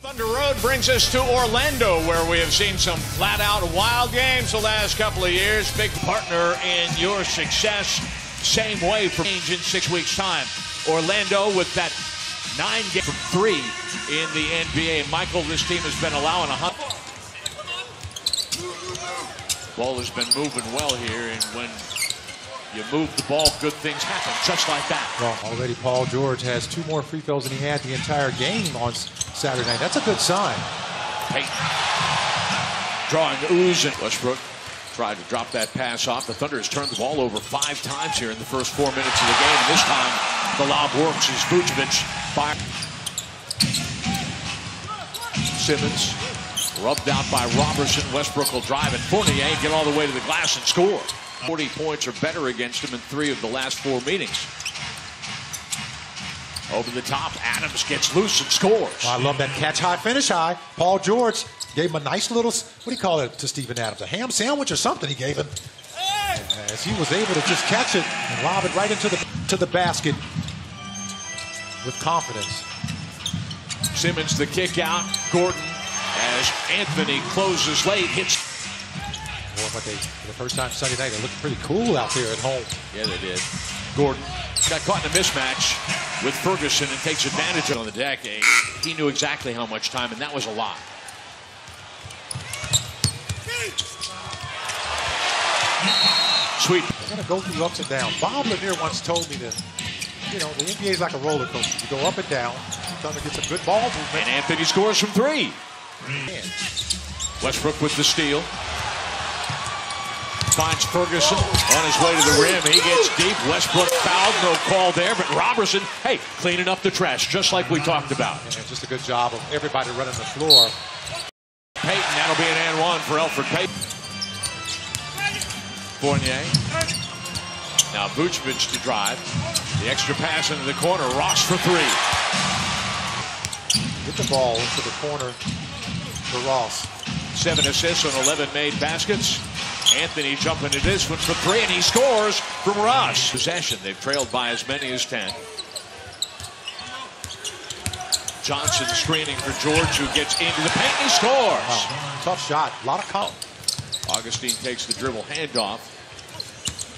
Thunder Road brings us to Orlando, where we have seen some flat-out wild games the last couple of years. Big partner in your success. Same way for change in 6 weeks' time. Orlando with that 9 game from 3 in the NBA. Michael, this team has been allowing 100. Ball has been moving well here, and when you move the ball, good things happen, just like that. Well, already Paul George has 2 more free throws than he had the entire game on Saturday night. That's a good sign. Payton drawing ooze, and Westbrook tried to drop that pass off. The Thunder has turned the ball over 5 times here in the first 4 minutes of the game. And this time, the lob works as Vucevic fires. Simmons rubbed out by Robertson. Westbrook will drive it. Fournier get all the way to the glass and score. 40 points or better against him in 3 of the last 4 meetings. Over the top, Adams gets loose and scores. Oh, I love that catch high, finish high. Paul George gave him a nice little, what do you call it to Steven Adams? A ham sandwich or something he gave him. As he was able to just catch it and lob it right into the basket with confidence. Simmons the kick out. Gordon, as Anthony closes late, hits. But for the first time Sunday night, they looked pretty cool out there at home. Yeah, they did. Gordon got caught in a mismatch with Ferguson and takes advantage of it on the deck. He knew exactly how much time, and that was a lot. Sweet. They're going to go through ups and downs. Bob Lanier once told me that, you know, the NBA is like a roller coaster. You go up and down. You're trying to get some good ball movement. And Anthony scores from 3. Westbrook with the steal. Finds Ferguson on his way to the rim. He gets deep. Westbrook fouled. No call there. But Robertson, hey, cleaning up the trash, just like we talked about. And just a good job of everybody running the floor. Payton, that'll be an and 1 for Elfrid Payton. Fournier. Now Vucevic to drive. The extra pass into the corner. Ross for 3. Get the ball into the corner for Ross. 7 assists on 11 made baskets. Anthony jumping to this one for 3, and he scores from Ross. Possession, they've trailed by as many as 10. Johnson screening for George, who gets into the paint, and he scores. Wow. Tough shot, a lot of count. Augustine takes the dribble handoff,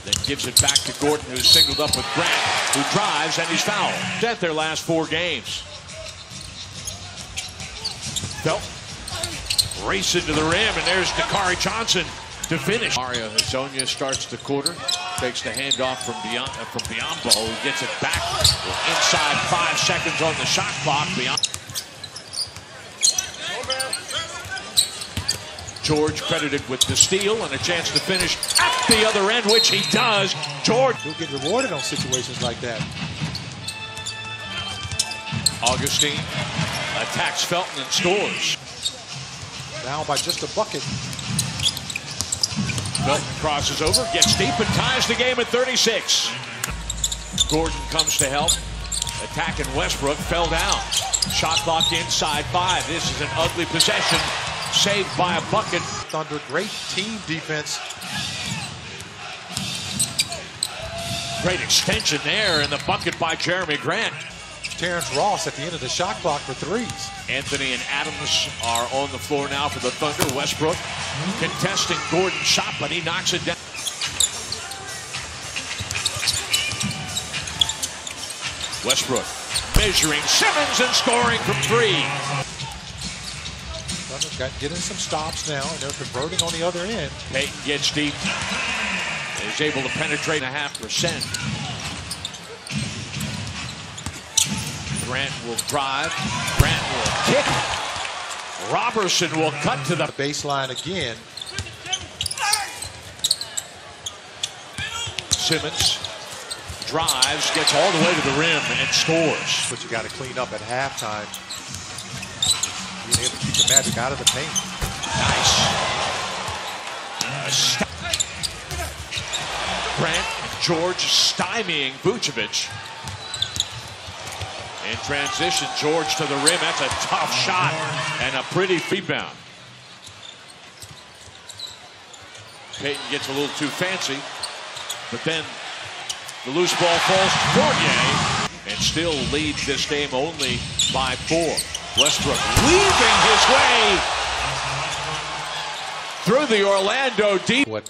then gives it back to Gordon, who's singled up with Grant, who drives, and he's fouled. At their last 4 games. Felt racing to the rim, and there's Dakari Johnson to finish. Mario Hezonja starts the quarter, takes the handoff from Biyombo, who gets it back inside 5 seconds on the shot clock. George credited with the steal and a chance to finish at the other end, which he does. George. He'll get rewarded on situations like that. Augustine attacks Felton and scores. Down by just a bucket. Felton crosses over, gets deep, and ties the game at 36. Gordon comes to help. Attacking Westbrook, fell down. Shot clock inside 5. This is an ugly possession. Saved by a bucket. Thunder, great team defense. Great extension there, and the bucket by Jeremy Grant. Terrence Ross at the end of the shot clock for 3s. Anthony and Adams are on the floor now for the Thunder. Westbrook contesting Gordon's shot, but he knocks it down. Westbrook measuring Simmons and scoring from 3. Thunder's got getting some stops now, and they're converting on the other end. Payton gets deep. Is able to penetrate 0.5%. Grant will drive. Grant will kick. Robertson will cut to the baseline again. Simmons drives, gets all the way to the rim, and scores. But you got to clean up at halftime. Being able to keep the Magic out of the paint. Nice. Grant and George stymieing Vucevic. In transition, George to the rim. That's a tough shot and a pretty rebound. Payton gets a little too fancy, but then the loose ball falls to Fournier and still leads this game only by 4. Westbrook weaving his way through the Orlando deep. What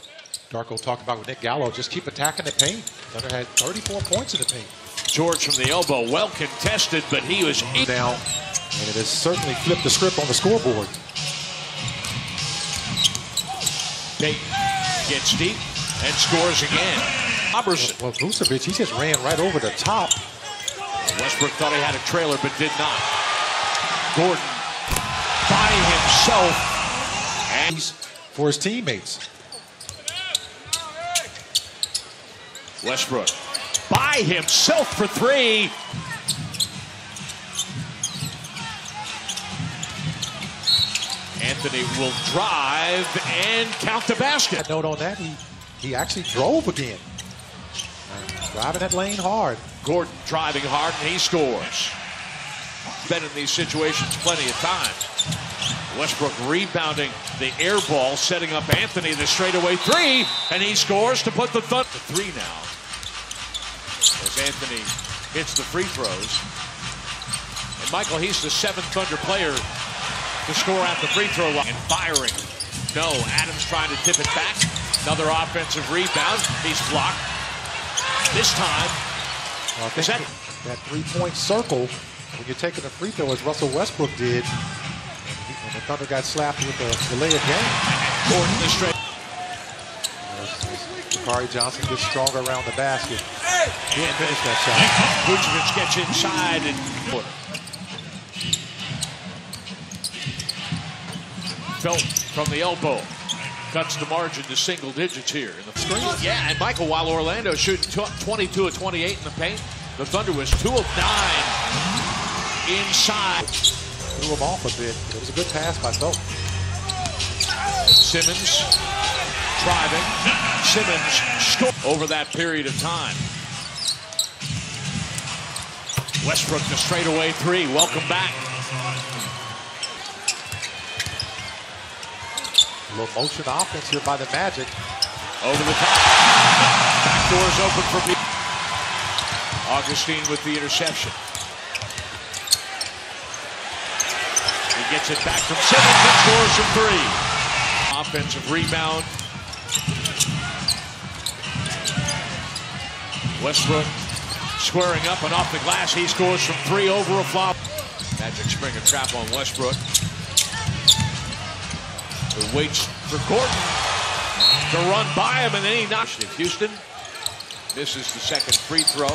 Darko talked about with Nick Gallo, just keep attacking the paint. Thunder had 34 points in the paint. George from the elbow, well contested, but he was down, and it has certainly flipped the script on the scoreboard. Payton gets deep and scores again. Robertson. Well, Vucevic, he just ran right over the top. Westbrook thought he had a trailer, but did not. Gordon by himself. And he's for his teammates. Westbrook by himself for three. Anthony will drive and count the basket. Note on that, he actually drove again. Driving that lane hard. Gordon driving hard, and he scores. Been in these situations plenty of times. Westbrook rebounding the air ball, setting up Anthony the straightaway three, and he scores to put the Thunder to three now. As Anthony hits the free throws. And Michael, he's the seventh Thunder player to score at the free throw line. And firing. No, Adams trying to tip it back. Another offensive rebound. He's blocked. This time, well, I think that three-point circle, when you're taking a free throw, as Russell Westbrook did, and the Thunder got slapped with the delay of game. Gordon the straight. Ja'Carri Johnson gets stronger around the basket. He didn't finish that shot. Vucevic gets inside and Felt from the elbow. Cuts the margin to single digits here in the screen. Yeah, and Michael, while Orlando shooting 22 of 28 in the paint, the Thunder was 2 of 9 inside. Threw him off a bit. It was a good pass by Phelps. Simmons driving. Simmons scored over that period of time. Westbrook the straightaway three. Welcome back. A little motion offense here by the Magic. Over the top. Back doors open for me. Augustine with the interception. He gets it back from Simmons and scores from three. Offensive rebound. Westbrook squaring up and off the glass. He scores from three over a flop. Magic spring a trap on Westbrook, who waits for Gordon to run by him, and then he knocks it. Houston misses the second free throw.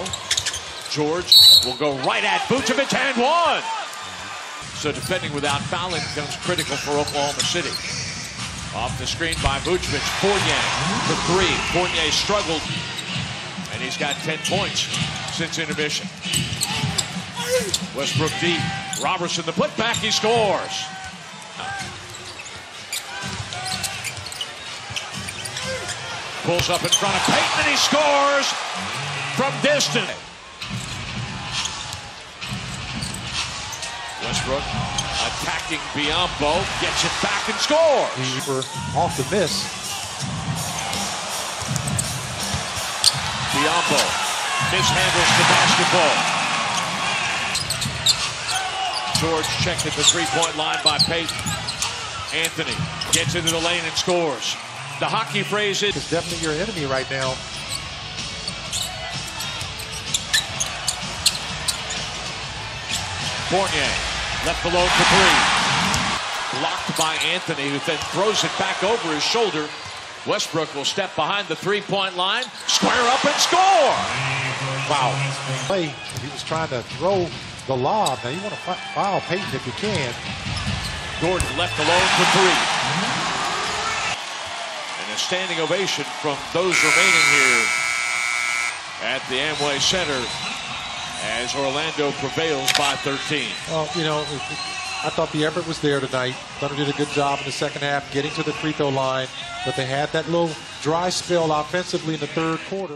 George will go right at Vucevic and one. So defending without fouling becomes critical for Oklahoma City. Off the screen by Vucevic. Fournier for three. Fournier struggled, and he's got 10 points since intermission. Westbrook deep. Robertson the putback. He scores. Pulls up in front of Payton, and he scores from distance. Westbrook attacking Biyombo, gets it back and scores. He off the miss. Biyombo mishandles the basketball. George checked at the three-point line by Payton. Anthony gets into the lane and scores. The hockey phrase is, it's definitely your enemy right now. Fournier left alone for three. Blocked by Anthony, who then throws it back over his shoulder. Westbrook will step behind the three-point line, square up and score. Wow. Play. He was trying to throw the lob. Now you want to foul Payton if you can. Gordon left alone for three. A standing ovation from those remaining here at the Amway Center as Orlando prevails by 13. Well, you know, I thought the effort was there tonight. Thunder did a good job in the second half getting to the free throw line, but they had that little dry spell offensively in the third quarter.